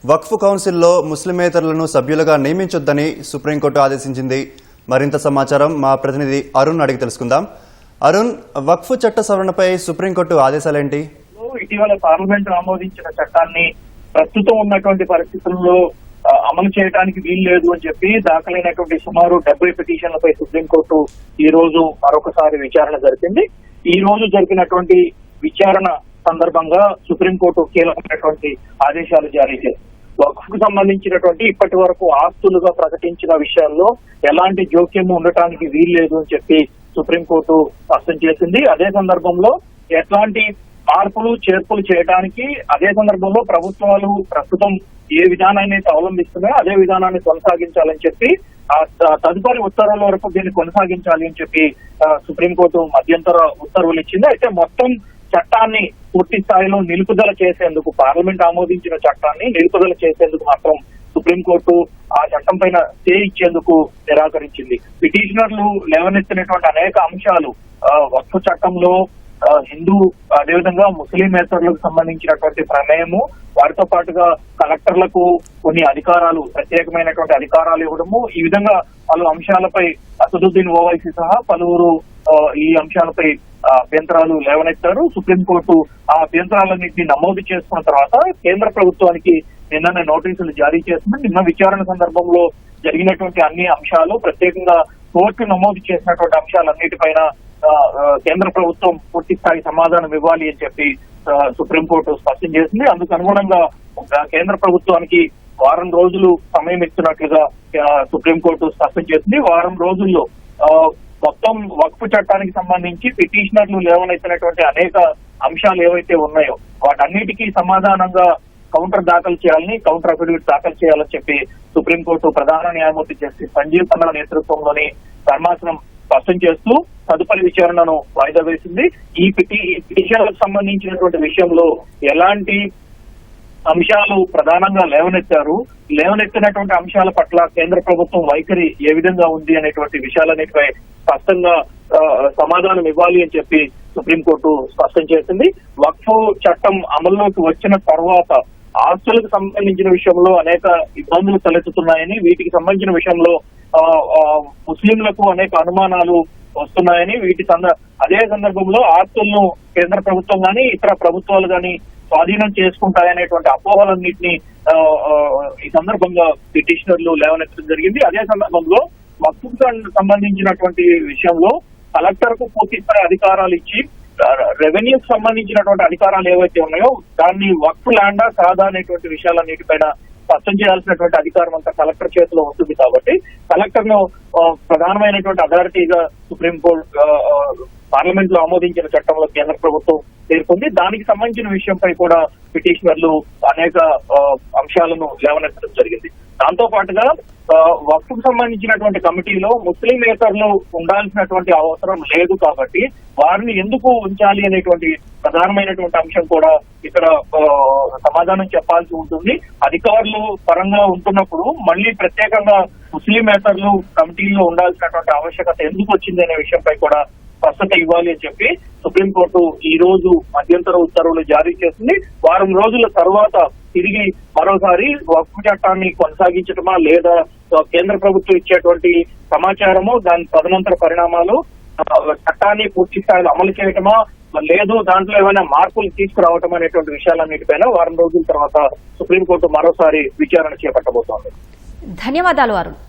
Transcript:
వక్ఫ్ కౌన్సిల్లో ముస్లిమేతరులను సభ్యులుగా నియమించొద్దని సుప్రీంకోర్టు ఆదేశించింది. మరింత సమాచారం మా ప్రతినిధి అరుణ్ అడిగి తెలుసుకుందాం. అరుణ్, వక్ఫ్ చట్ట సవరణపై సుప్రీంకోర్టు ఆదేశాలేంటి? ఇటీవల పార్లమెంట్ ఆమోదించిన చట్టాన్ని ప్రస్తుతం ఉన్నటువంటి పరిస్థితుల్లో అమలు చేయడానికి వీలు లేదు అని చెప్పి దాఖలైనటువంటి సుమారు 70 పిటిషన్లపై సుప్రీంకోర్టు ఈ రోజు మరొకసారి విచారణ జరిపింది. ఈ రోజు జరిపినటువంటి విచారణ సందర్భంగా సుప్రీంకోర్టు కీలకమైనటువంటి ఆదేశాలు జారీ చేసింది. వక్ఫ్ కు సంబంధించినటువంటి ఇప్పటి వరకు ఆస్తులుగా ప్రకటించిన విషయాల్లో ఎలాంటి జోక్యం ఉండటానికి వీల్లేదు అని చెప్పి సుప్రీంకోర్టు స్పష్టం చేసింది. అదే సందర్భంలో ఎట్లాంటి మార్పులు చేర్పులు చేయడానికి అదే సందర్భంలో ప్రభుత్వాలు ప్రస్తుతం ఏ విధానాన్ని అయితే అవలంబిస్తున్నాయో అదే విధానాన్ని కొనసాగించాలని చెప్పి తదుపరి ఉత్తర్వుల వరకు దీన్ని కొనసాగించాలి అని చెప్పి సుప్రీంకోర్టు మధ్యంతర ఉత్తర్వులు ఇచ్చింది. అయితే మొత్తం చట్టాన్ని పూర్తి స్థాయిలో నిలుపుదల చేసేందుకు పార్లమెంట్ ఆమోదించిన చట్టాన్ని నిలుపుదల చేసేందుకు మాత్రం సుప్రీంకోర్టు ఆ చట్టం పైన స్టే ఇచ్చేందుకు నిరాకరించింది. పిటిషనర్లు లేవనెత్తినటువంటి అనేక అంశాలు వక్ఫ్ చట్టంలో హిందూ అదేవిధంగా ముస్లిమేతరులకు సంబంధించినటువంటి ప్రమేయము, వారితో పాటుగా కలెక్టర్లకు కొన్ని అధికారాలు ప్రత్యేకమైనటువంటి అధికారాలు ఇవ్వడము, ఈ విధంగా పలు అంశాలపై అసదుద్దీన్ ఓవైసీ సహా పలువురు ఈ అంశాలపై అభ్యంతరాలు లేవనెత్తారు. సుప్రీంకోర్టు ఆ అభ్యంతరాలన్నింటినీ నమోదు చేసుకున్న తర్వాత కేంద్ర ప్రభుత్వానికి నిన్ననే నోటీసులు జారీ చేసింది. నిన్న విచారణ సందర్భంలో జరిగినటువంటి అన్ని అంశాలు, ప్రత్యేకంగా కోర్టు నమోదు చేసినటువంటి అంశాలన్నిటిపైన కేంద్ర ప్రభుత్వం పూర్తి స్థాయి సమాధానం ఇవ్వాలి అని చెప్పి సుప్రీంకోర్టు స్పష్టం చేసింది. అందుకు అనుగుణంగా కేంద్ర ప్రభుత్వానికి వారం రోజులు సమయం ఇస్తున్నట్లుగా సుప్రీంకోర్టు స్పష్టం చేసింది. వారం రోజుల్లో మొత్తం వక్ఫ్ చట్టానికి సంబంధించి పిటిషనర్లు లేవనెత్తినటువంటి అనేక అంశాలు ఏవైతే ఉన్నాయో వాటన్నిటికీ సమాధానంగా కౌంటర్ దాఖలు చేయాలని, కౌంటర్ అఫిడవిట్ దాఖలు చేయాలని చెప్పి సుప్రీంకోర్టు ప్రధాన న్యాయమూర్తి జస్టిస్ సంజీవ్ ఖన్నా నేతృత్వంలోని ధర్మాసనం స్పష్టం చేస్తూ తదుపరి విచారణను వాయిదా వేసింది. ఈ పిటిషన్లకు సంబంధించినటువంటి విషయంలో ఎలాంటి అంశాలు ప్రధానంగా లేవనెత్తినటువంటి అంశాల పట్ల కేంద్ర ప్రభుత్వం వైఖరి ఏ విధంగా ఉంది అనేటువంటి విషయాలన్నిటిపై స్పష్టంగా సమాధానం ఇవ్వాలి అని చెప్పి సుప్రీంకోర్టు స్పష్టం చేసింది. వక్ఫ్ చట్టం అమల్లోకి వచ్చిన తర్వాత ఆస్తులకు సంబంధించిన విషయంలో అనేక ఇబ్బందులు తలెత్తుతున్నాయని, వీటికి సంబంధించిన విషయంలో ముస్లింలకు అనేక అనుమానాలు వస్తున్నాయని, అదే సందర్భంలో ఆస్తులను కేంద్ర ప్రభుత్వం గాని ఇతర ప్రభుత్వాలు గాని స్వాధీనం చేసుకుంటాయనేటువంటి అపోహలన్నింటినీ ఈ సందర్భంగా పిటిషనర్లు లేవనెత్తడం జరిగింది. అదే సందర్భంలో వక్ఫ్ సంబంధించినటువంటి విషయంలో కలెక్టర్ కు పూర్తి స్థాయి అధికారాలు ఇచ్చి రెవెన్యూకి సంబంధించినటువంటి అధికారాలు ఏవైతే ఉన్నాయో దాన్ని వక్ఫ్ ల్యాండా కాదా అనేటువంటి విషయాలన్నిటిపైన స్పష్టం చేయాల్సినటువంటి అధికారం అంతా కలెక్టర్ చేతిలో ఉంటుంది. కాబట్టి కలెక్టర్ ను ప్రధానమైనటువంటి అథారిటీగా సుప్రీంకోర్టు పార్లమెంట్ లో ఆమోదించిన చట్టంలో కేంద్ర ప్రభుత్వం పేర్కొంది. దానికి సంబంధించిన విషయంపై కూడా పిటిషనర్లు అనేక అంశాలను లేవనెత్తడం జరిగింది. దాంతో పాటుగా వక్ఫ్ కు సంబంధించినటువంటి కమిటీలో ముస్లిమేతరులు ఉండాల్సినటువంటి అవసరం లేదు కాబట్టి వారిని ఎందుకు ఉంచాలి అనేటువంటి ప్రధానమైనటువంటి అంశం కూడా ఇక్కడ సమాధానం చెప్పాల్సి ఉంటుంది. అధికారులు పరంగా ఉంటున్నప్పుడు మళ్ళీ ప్రత్యేకంగా ముస్లిమేతరులు కమిటీలో ఉండాల్సినటువంటి ఆవశ్యకత ఎందుకు వచ్చింది అనే విషయంపై కూడా స్పష్టత ఇవ్వాలి అని చెప్పి సుప్రీంకోర్టు ఈ రోజు మధ్యంతర ఉత్తర్వులు జారీ చేసింది. వారం రోజుల తర్వాత తిరిగి మరోసారి వక్ఫ్ చట్టాన్ని కొనసాగించటమా లేదా కేంద్ర ప్రభుత్వం ఇచ్చేటువంటి సమాచారము, దాని తదనంతర పరిణామాలు, చట్టాన్ని పూర్తి స్థాయిలో అమలు చేయటమా లేదు దాంట్లో ఏమైనా మార్పులు తీసుకురావటం అనేటువంటి విషయాలన్నిటిపైన వారం రోజుల తర్వాత సుప్రీంకోర్టు మరోసారి విచారణ చేపట్టబోతోంది. ధన్యవాదాలు అరుణ్.